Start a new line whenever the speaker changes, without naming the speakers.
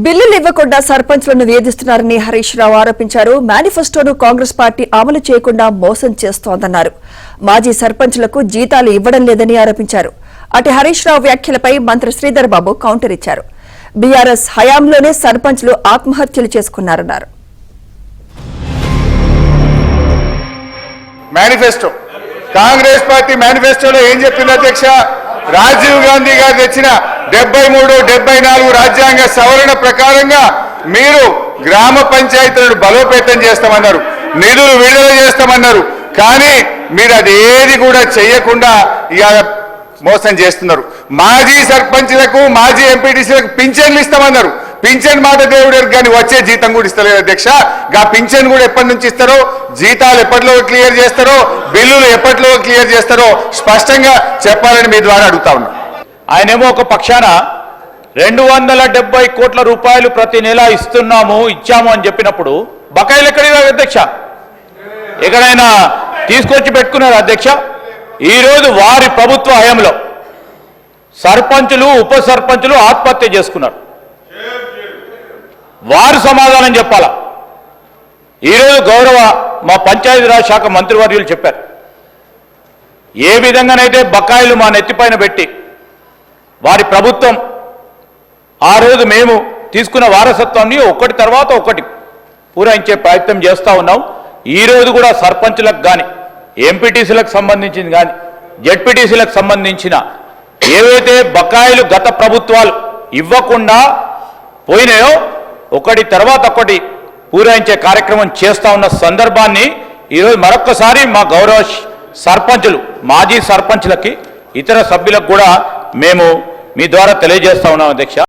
బిల్లులు ఇవ్వకుండా సర్పంచ్లను వేధిస్తున్నారని హరీష్ రావు ఆరోపించారు. మేనిఫెస్టోను కాంగ్రెస్ పార్టీ అమలు చేయకుండా మోసం చేస్తోందన్నారు. మాజీ సర్పంచ్లకు జీతాలు ఇవ్వడం లేదని ఆరోపించారు. అటు హరీష్ రావు వ్యాఖ్యలపై మంత్రి శ్రీధర్ బాబు కౌంటర్ ఇచ్చారు. బీఆర్ఎస్ హయాంలోనే సర్పంచ్లు ఆత్మహత్యలు చేసుకున్నారన్నారు.
మేనిఫెస్టో కాంగ్రెస్ పార్టీ మేనిఫెస్టోలో ఏం చెప్పింది అధ్యక్ష? రాజీవ్ గాంధీ గారు తెచ్చిన 73, 74 రాజ్యాంగ సవరణ ప్రకారంగా మీరు గ్రామ పంచాయతీలను బలోపేతం చేస్తామన్నారు, నిధులు విడుదల చేస్తామన్నారు. కానీ మీరు అదేది కూడా చేయకుండా ఇవాళ మోసం చేస్తున్నారు. మాజీ సర్పంచ్లకు, మాజీ ఎంపీటీసీలకు పింఛన్లు ఇస్తామన్నారు. పింఛన్ మాట దేవుడు కానీ వచ్చే జీతం కూడా ఇస్తలేదు అధ్యక్ష. గా పింఛన్ కూడా ఎప్పటి నుంచి ఇస్తారో, జీతాలు ఎప్పటిలో క్లియర్ చేస్తారో, బిల్లులు ఎప్పటిలో క్లియర్ చేస్తారో స్పష్టంగా చెప్పాలని మీ ద్వారా అడుగుతా ఉన్నా.
ఆయనేమో ఒక పక్షాన 270 కోట్ల రూపాయలు ప్రతి నెల ఇచ్చాము అని చెప్పినప్పుడు బకాయిలు ఎక్కడివి అధ్యక్ష? ఎక్కడైనా తీసుకొచ్చి పెట్టుకున్నారు అధ్యక్ష? ఈరోజు వారి ప్రభుత్వ హయాంలో సర్పంచులు, ఉప సర్పంచులు ఆత్మహత్య చేసుకున్నారు. వారు సమాధానం చెప్పాలా? ఈరోజు గౌరవ మా పంచాయతీరాజ్ శాఖ మంత్రివర్యులు చెప్పారు, ఏ విధంగానైతే బకాయిలు మా నెత్తిపైన పెట్టి వారి ప్రభుత్వం ఆ రోజు మేము తీసుకున్న వారసత్వాన్ని ఒకటి తర్వాత ఒకటి పూరించే ప్రయత్నం చేస్తూ ఉన్నాం. ఈరోజు కూడా సర్పంచులకు కానీ, ఎంపీటీసీలకు సంబంధించింది కానీ, జెడ్పీటీసీలకు సంబంధించిన ఏవైతే బకాయిలు గత ప్రభుత్వాలు ఇవ్వకుండా పోయినాయో ఒకటి తర్వాత ఒకటి పూరించే కార్యక్రమం చేస్తూ ఉన్న సందర్భాన్ని ఈరోజు మరొక్కసారి మా గౌరవ సర్పంచులు, మాజీ సర్పంచ్లకి, ఇతర సభ్యులకు కూడా మేము మీ ద్వారా తెలియజేస్తా ఉన్నాం అధ్యక్ష.